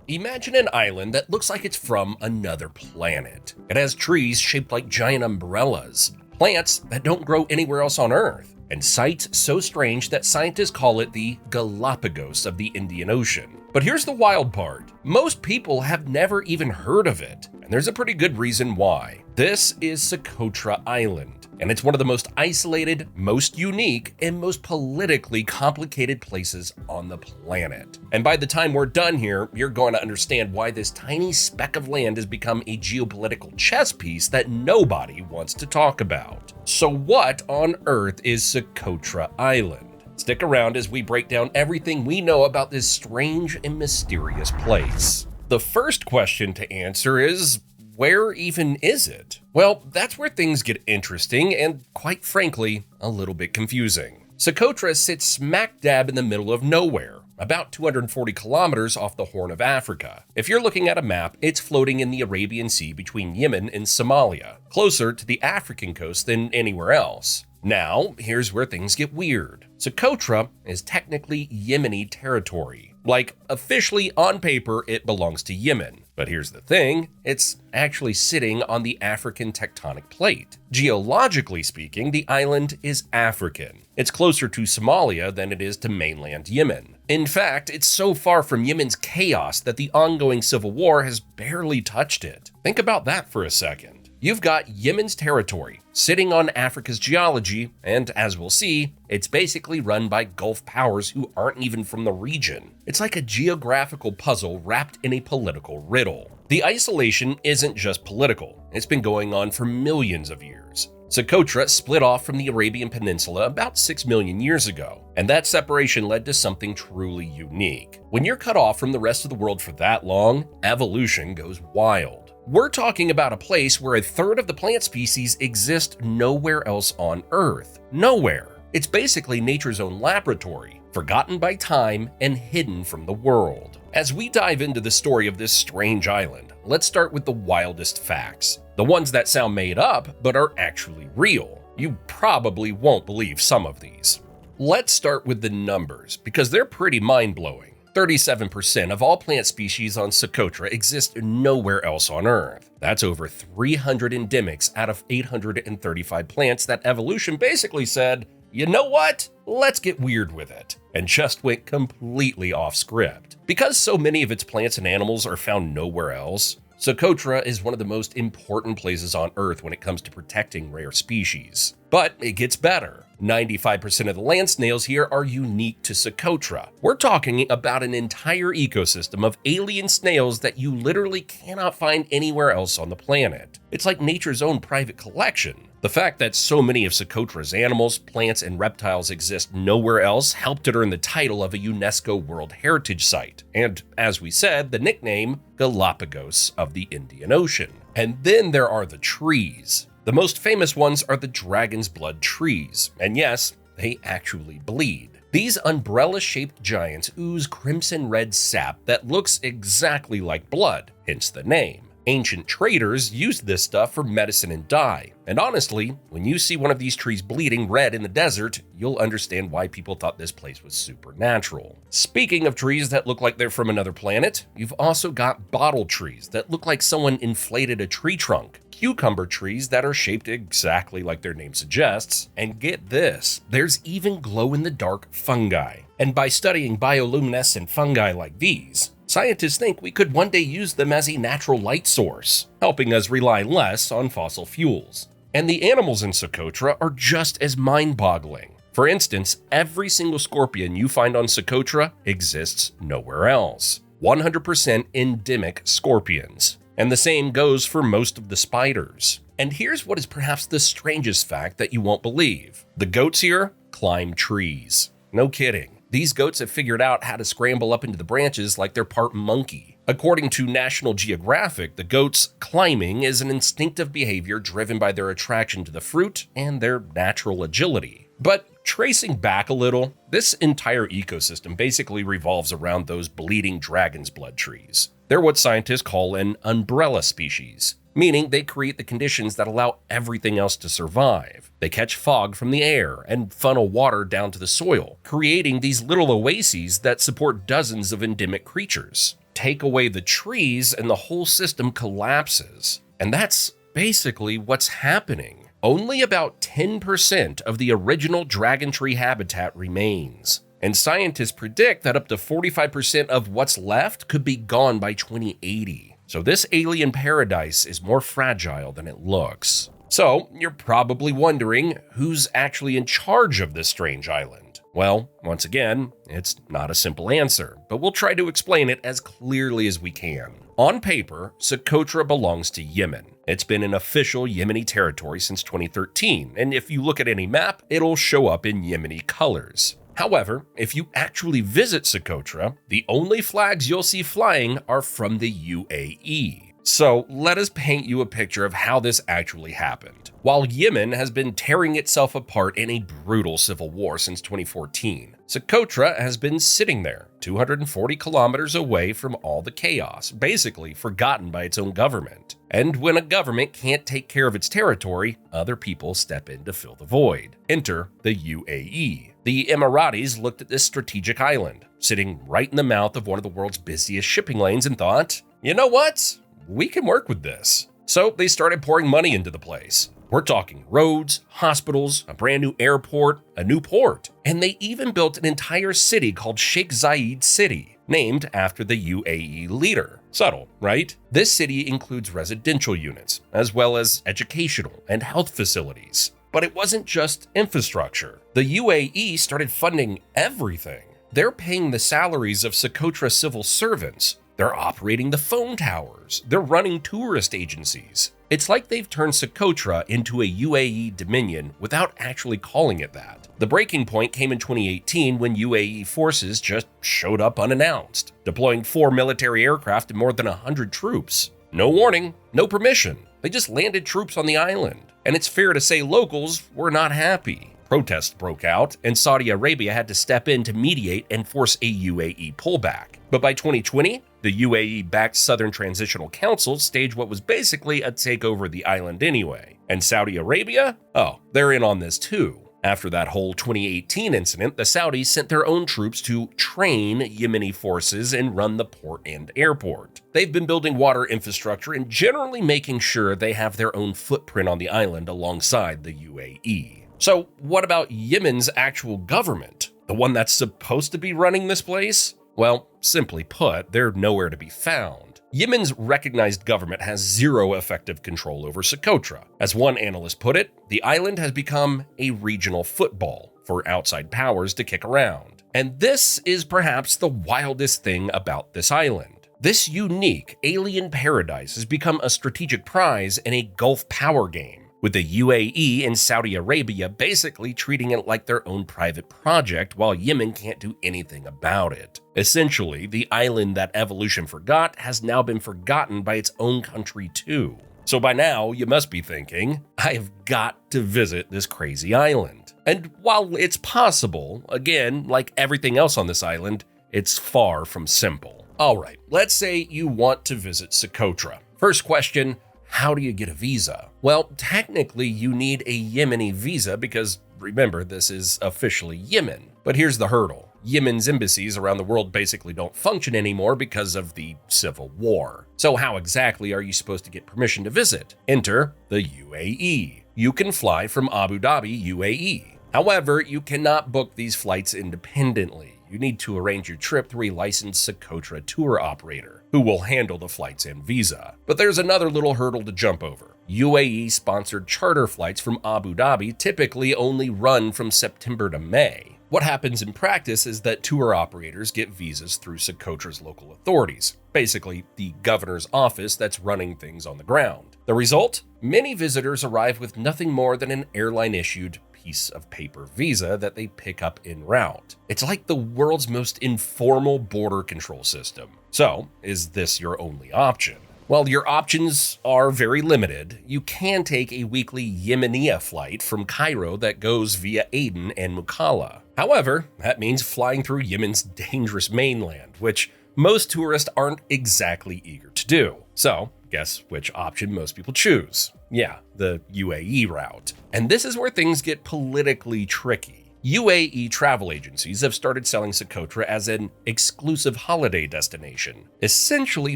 Imagine an island that looks like it's from another planet. It has trees shaped like giant umbrellas, plants that don't grow anywhere else on Earth, and sights so strange that scientists call it the Galapagos of the Indian Ocean. But here's the wild part. Most people have never even heard of it, and there's a pretty good reason why. This is Socotra Island, and it's one of the most isolated, most unique, and most politically complicated places on the planet. And by the time we're done here, you're going to understand why this tiny speck of land has become a geopolitical chess piece that nobody wants to talk about. So what on earth is Socotra Island? Stick around as we break down everything we know about this strange and mysterious place. The first question to answer is, where even is it? Well, that's where things get interesting and, quite frankly, a little bit confusing. Socotra sits smack dab in the middle of nowhere, about 240 kilometers off the Horn of Africa. If you're looking at a map, it's floating in the Arabian Sea between Yemen and Somalia, closer to the African coast than anywhere else. Now, here's where things get weird. Socotra is technically Yemeni territory. Like, officially on paper, it belongs to Yemen. But here's the thing, it's actually sitting on the African tectonic plate. Geologically speaking, the island is African. It's closer to Somalia than it is to mainland Yemen. In fact, it's so far from Yemen's chaos that the ongoing civil war has barely touched it. Think about that for a second. You've got Yemen's territory sitting on Africa's geology, and as we'll see, it's basically run by Gulf powers who aren't even from the region. It's like a geographical puzzle wrapped in a political riddle. The isolation isn't just political, it's been going on for millions of years. Socotra split off from the Arabian Peninsula about 6 million years ago, and that separation led to something truly unique. When you're cut off from the rest of the world for that long, evolution goes wild. We're talking about a place where a third of the plant species exist nowhere else on Earth. Nowhere. It's basically nature's own laboratory, forgotten by time and hidden from the world. As we dive into the story of this strange island, let's start with the wildest facts. The ones that sound made up, but are actually real. You probably won't believe some of these. Let's start with the numbers, because they're pretty mind-blowing. 37% of all plant species on Socotra exist nowhere else on Earth. That's over 300 endemics out of 835 plants that evolution basically said, you know what? Let's get weird with it, and just went completely off script. Because so many of its plants and animals are found nowhere else, Socotra is one of the most important places on Earth when it comes to protecting rare species. But it gets better. 95% of the land snails here are unique to Socotra. We're talking about an entire ecosystem of alien snails that you literally cannot find anywhere else on the planet. It's like nature's own private collection. The fact that so many of Socotra's animals, plants, and reptiles exist nowhere else helped it earn the title of a UNESCO World Heritage Site, and, as we said, the nickname Galapagos of the Indian Ocean. And then there are the trees. The most famous ones are the dragon's blood trees, and yes, they actually bleed. These umbrella-shaped giants ooze crimson red sap that looks exactly like blood, hence the name. Ancient traders used this stuff for medicine and dye, and honestly, when you see one of these trees bleeding red in the desert, you'll understand why people thought this place was supernatural. Speaking of trees that look like they're from another planet, you've also got bottle trees that look like someone inflated a tree trunk, cucumber trees that are shaped exactly like their name suggests, and get this, there's even glow-in-the-dark fungi. And by studying bioluminescent fungi like these, scientists think we could one day use them as a natural light source, helping us rely less on fossil fuels. And the animals in Socotra are just as mind-boggling. For instance, every single scorpion you find on Socotra exists nowhere else. 100% endemic scorpions. And the same goes for most of the spiders. And here's what is perhaps the strangest fact that you won't believe. The goats here climb trees. No kidding. These goats have figured out how to scramble up into the branches like they're part monkey. According to National Geographic, the goats' climbing is an instinctive behavior driven by their attraction to the fruit and their natural agility. But tracing back a little, this entire ecosystem basically revolves around those bleeding dragon's blood trees. They're what scientists call an umbrella species, meaning they create the conditions that allow everything else to survive. They catch fog from the air and funnel water down to the soil, creating these little oases that support dozens of endemic creatures. take away the trees and the whole system collapses. And that's basically what's happening. Only about 10% of the original dragon tree habitat remains. And scientists predict that up to 45% of what's left could be gone by 2080. So this alien paradise is more fragile than it looks. So you're probably wondering who's actually in charge of this strange island. Well, once again, it's not a simple answer, but we'll try to explain it as clearly as we can. On paper, Socotra belongs to Yemen. It's been an official Yemeni territory since 2013, and if you look at any map, it'll show up in Yemeni colors. However, if you actually visit Socotra, the only flags you'll see flying are from the UAE. So let us paint you a picture of how this actually happened. While Yemen has been tearing itself apart in a brutal civil war since 2014, Socotra has been sitting there, 240 kilometers away from all the chaos, basically forgotten by its own government. And when a government can't take care of its territory, other people step in to fill the void. Enter the UAE. The Emiratis looked at this strategic island, sitting right in the mouth of one of the world's busiest shipping lanes, and thought, you know what? We can work with this. So they started pouring money into the place. We're talking roads, hospitals, a brand new airport, a new port, and they even built an entire city called Sheikh Zayed City, named after the UAE leader. Subtle, right? This city includes residential units, as well as educational and health facilities. But it wasn't just infrastructure. The UAE started funding everything. They're paying the salaries of Socotra civil servants. They're operating the phone towers. They're running tourist agencies. It's like they've turned Socotra into a UAE dominion without actually calling it that. The breaking point came in 2018 when UAE forces just showed up unannounced, deploying 4 military aircraft and more than 100 troops. No warning, no permission. They just landed troops on the island. And it's fair to say locals were not happy. Protests broke out, and Saudi Arabia had to step in to mediate and force a UAE pullback. But by 2020, the UAE-backed Southern Transitional Council staged what was basically a takeover of the island anyway. And Saudi Arabia? Oh, they're in on this too. After that whole 2018 incident, the Saudis sent their own troops to train Yemeni forces and run the port and airport. They've been building water infrastructure and generally making sure they have their own footprint on the island alongside the UAE. So what about Yemen's actual government? The one that's supposed to be running this place? Well, simply put, they're nowhere to be found. Yemen's recognized government has zero effective control over Socotra. As one analyst put it, the island has become a regional football for outside powers to kick around. And this is perhaps the wildest thing about this island. This unique alien paradise has become a strategic prize in a Gulf power game, with the UAE and Saudi Arabia basically treating it like their own private project while Yemen can't do anything about it. Essentially, the island that evolution forgot has now been forgotten by its own country too. So by now, you must be thinking, I've got to visit this crazy island. And while it's possible, again, like everything else on this island, it's far from simple. Alright, let's say you want to visit Socotra. First question, how do you get a visa? Well, technically you need a Yemeni visa because, remember, this is officially Yemen. But here's the hurdle. Yemen's embassies around the world basically don't function anymore because of the civil war. So how exactly are you supposed to get permission to visit? Enter the UAE. You can fly from Abu Dhabi, UAE. However, you cannot book these flights independently. You need to arrange your trip through a licensed Socotra tour operator, who will handle the flights and visa. But there's another little hurdle to jump over. UAE-sponsored charter flights from Abu Dhabi typically only run from September to May. What happens in practice is that tour operators get visas through Socotra's local authorities, basically the governor's office that's running things on the ground. The result? Many visitors arrive with nothing more than an airline-issued piece of paper visa that they pick up en route. It's like the world's most informal border control system. So, is this your only option? Well, your options are very limited. You can take a weekly Yemenia flight from Cairo that goes via Aden and Mukalla. However, that means flying through Yemen's dangerous mainland, which most tourists aren't exactly eager to do. So, guess which option most people choose? Yeah, the UAE route. And this is where things get politically tricky. UAE travel agencies have started selling Socotra as an exclusive holiday destination, essentially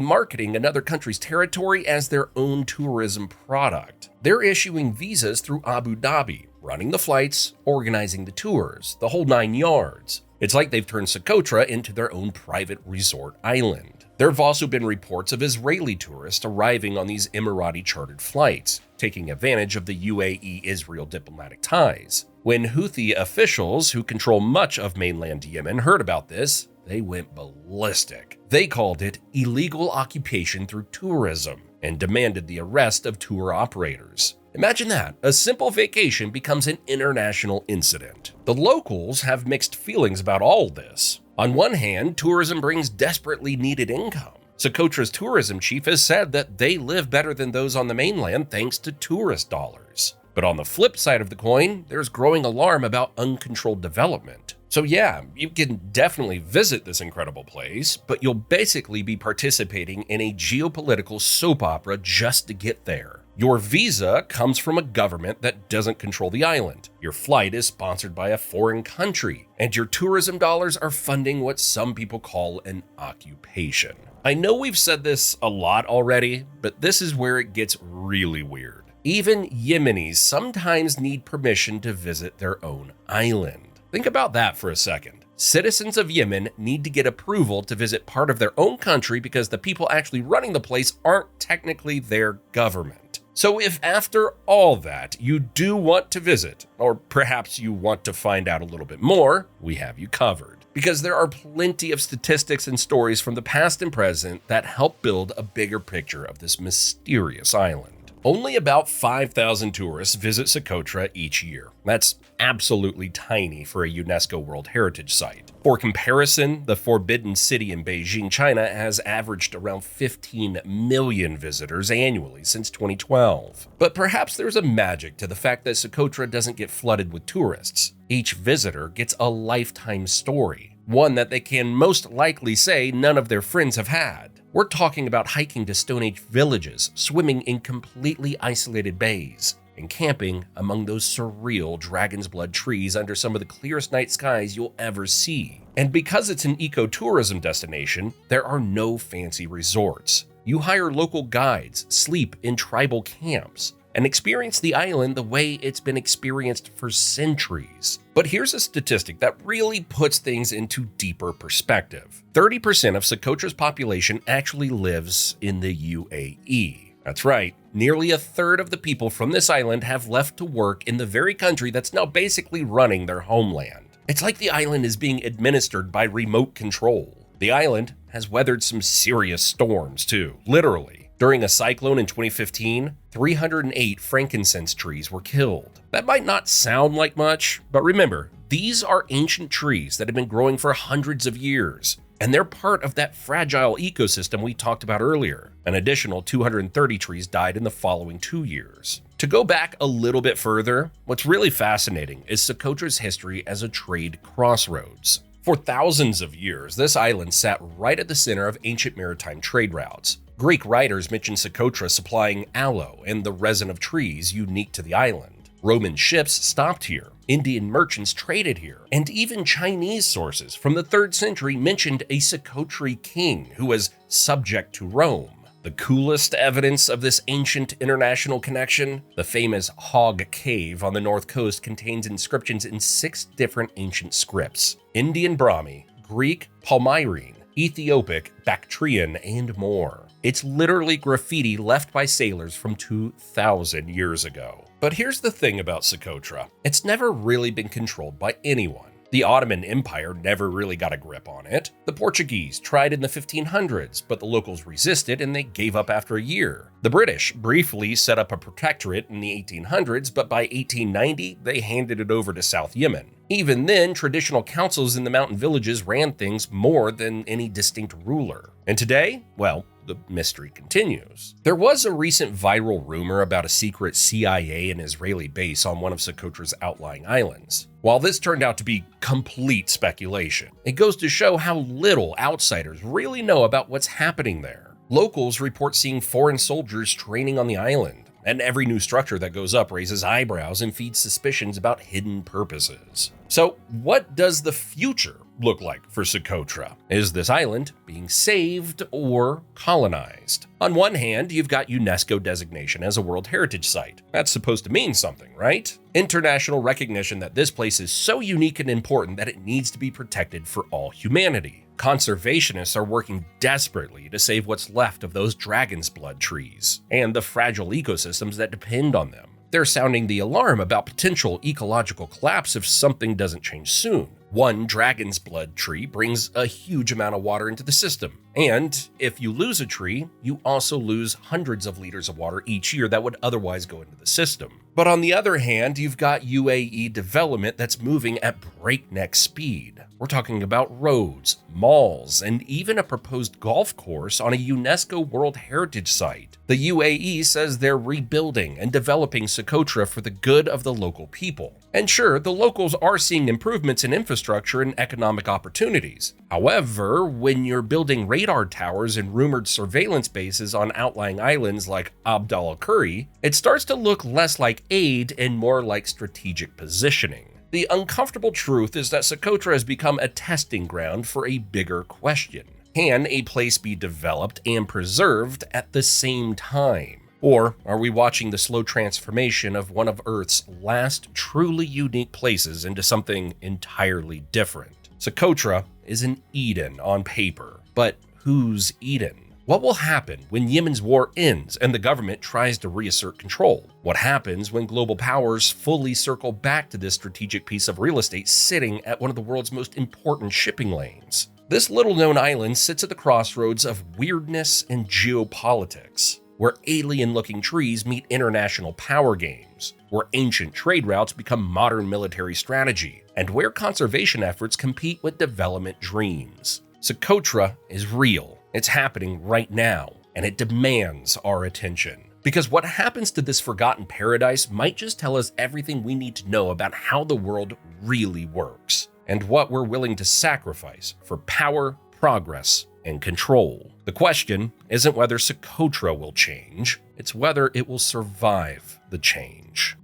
marketing another country's territory as their own tourism product. They're issuing visas through Abu Dhabi, running the flights, organizing the tours, the whole 9 yards. It's like they've turned Socotra into their own private resort island. There have also been reports of Israeli tourists arriving on these Emirati chartered flights, taking advantage of the UAE-Israel diplomatic ties. When Houthi officials who control much of mainland Yemen heard about this, they went ballistic. They called it illegal occupation through tourism and demanded the arrest of tour operators. Imagine that, a simple vacation becomes an international incident. The locals have mixed feelings about all this. On one hand, tourism brings desperately needed income. Socotra's tourism chief has said that they live better than those on the mainland thanks to tourist dollars. But on the flip side of the coin, there's growing alarm about uncontrolled development. So yeah, you can definitely visit this incredible place, but you'll basically be participating in a geopolitical soap opera just to get there. Your visa comes from a government that doesn't control the island. Your flight is sponsored by a foreign country, and your tourism dollars are funding what some people call an occupation. I know we've said this a lot already, but this is where it gets really weird. Even Yemenis sometimes need permission to visit their own island. Think about that for a second. Citizens of Yemen need to get approval to visit part of their own country because the people actually running the place aren't technically their government. So if after all that you do want to visit, or perhaps you want to find out a little bit more, we have you covered. Because there are plenty of statistics and stories from the past and present that help build a bigger picture of this mysterious island. Only about 5,000 tourists visit Socotra each year. That's absolutely tiny for a UNESCO World Heritage Site. For comparison, the Forbidden City in Beijing, China has averaged around 15 million visitors annually since 2012. But perhaps there's a magic to the fact that Socotra doesn't get flooded with tourists. Each visitor gets a lifetime story, one that they can most likely say none of their friends have had. We're talking about hiking to Stone Age villages, swimming in completely isolated bays, and camping among those surreal dragon's blood trees under some of the clearest night skies you'll ever see. And because it's an ecotourism destination, there are no fancy resorts. You hire local guides, sleep in tribal camps, and experience the island the way it's been experienced for centuries. But here's a statistic that really puts things into deeper perspective. 30% of Socotra's population actually lives in the UAE. That's right, nearly a third of the people from this island have left to work in the very country that's now basically running their homeland. It's like the island is being administered by remote control. The island has weathered some serious storms too, literally. During a cyclone in 2015, 308 frankincense trees were killed. That might not sound like much, but remember, these are ancient trees that have been growing for hundreds of years, and they're part of that fragile ecosystem we talked about earlier. An additional 230 trees died in the following 2 years. To go back a little bit further, what's really fascinating is Socotra's history as a trade crossroads. For thousands of years, this island sat right at the center of ancient maritime trade routes. Greek writers mention Socotra supplying aloe and the resin of trees unique to the island. Roman ships stopped here, Indian merchants traded here, and even Chinese sources from the 3rd century mentioned a Socotri king who was subject to Rome. The coolest evidence of this ancient international connection, the famous Hog Cave on the north coast, contains inscriptions in 6 different ancient scripts: Indian Brahmi, Greek, Palmyrene, Ethiopic, Bactrian, and more. It's literally graffiti left by sailors from 2,000 years ago. But here's the thing about Socotra. It's never really been controlled by anyone. The Ottoman Empire never really got a grip on it. The Portuguese tried in the 1500s, but the locals resisted and they gave up after a year. The British briefly set up a protectorate in the 1800s, but by 1890, they handed it over to South Yemen. Even then, traditional councils in the mountain villages ran things more than any distinct ruler. And today, well, the mystery continues. There was a recent viral rumor about a secret CIA and Israeli base on one of Socotra's outlying islands. While this turned out to be complete speculation, it goes to show how little outsiders really know about what's happening there. Locals report seeing foreign soldiers training on the island, and every new structure that goes up raises eyebrows and feeds suspicions about hidden purposes. So, what does the future look like for Socotra? Is this island being saved or colonized? On one hand, you've got UNESCO designation as a World Heritage Site. That's supposed to mean something, right? International recognition that this place is so unique and important that it needs to be protected for all humanity. Conservationists are working desperately to save what's left of those dragon's blood trees and the fragile ecosystems that depend on them. They're sounding the alarm about potential ecological collapse if something doesn't change soon. One dragon's blood tree brings a huge amount of water into the system. And if you lose a tree, you also lose hundreds of liters of water each year that would otherwise go into the system. But on the other hand, you've got UAE development that's moving at breakneck speed. We're talking about roads, malls, and even a proposed golf course on a UNESCO World Heritage Site. The UAE says they're rebuilding and developing Socotra for the good of the local people. And sure, the locals are seeing improvements in infrastructure and economic opportunities. However, when you're building radar towers and rumored surveillance bases on outlying islands like Abd al-Quri, it starts to look less like aid and more like strategic positioning. The uncomfortable truth is that Socotra has become a testing ground for a bigger question. Can a place be developed and preserved at the same time? Or are we watching the slow transformation of one of Earth's last truly unique places into something entirely different? Socotra is an Eden on paper, but whose Eden? What will happen when Yemen's war ends and the government tries to reassert control? What happens when global powers fully circle back to this strategic piece of real estate sitting at one of the world's most important shipping lanes? This little-known island sits at the crossroads of weirdness and geopolitics, where alien-looking trees meet international power games, where ancient trade routes become modern military strategy, and where conservation efforts compete with development dreams. Socotra is real. It's happening right now, and it demands our attention. Because what happens to this forgotten paradise might just tell us everything we need to know about how the world really works, and what we're willing to sacrifice for power, progress, and control. The question isn't whether Socotra will change, it's whether it will survive the change.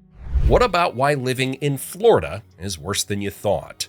What about why living in Florida is worse than you thought?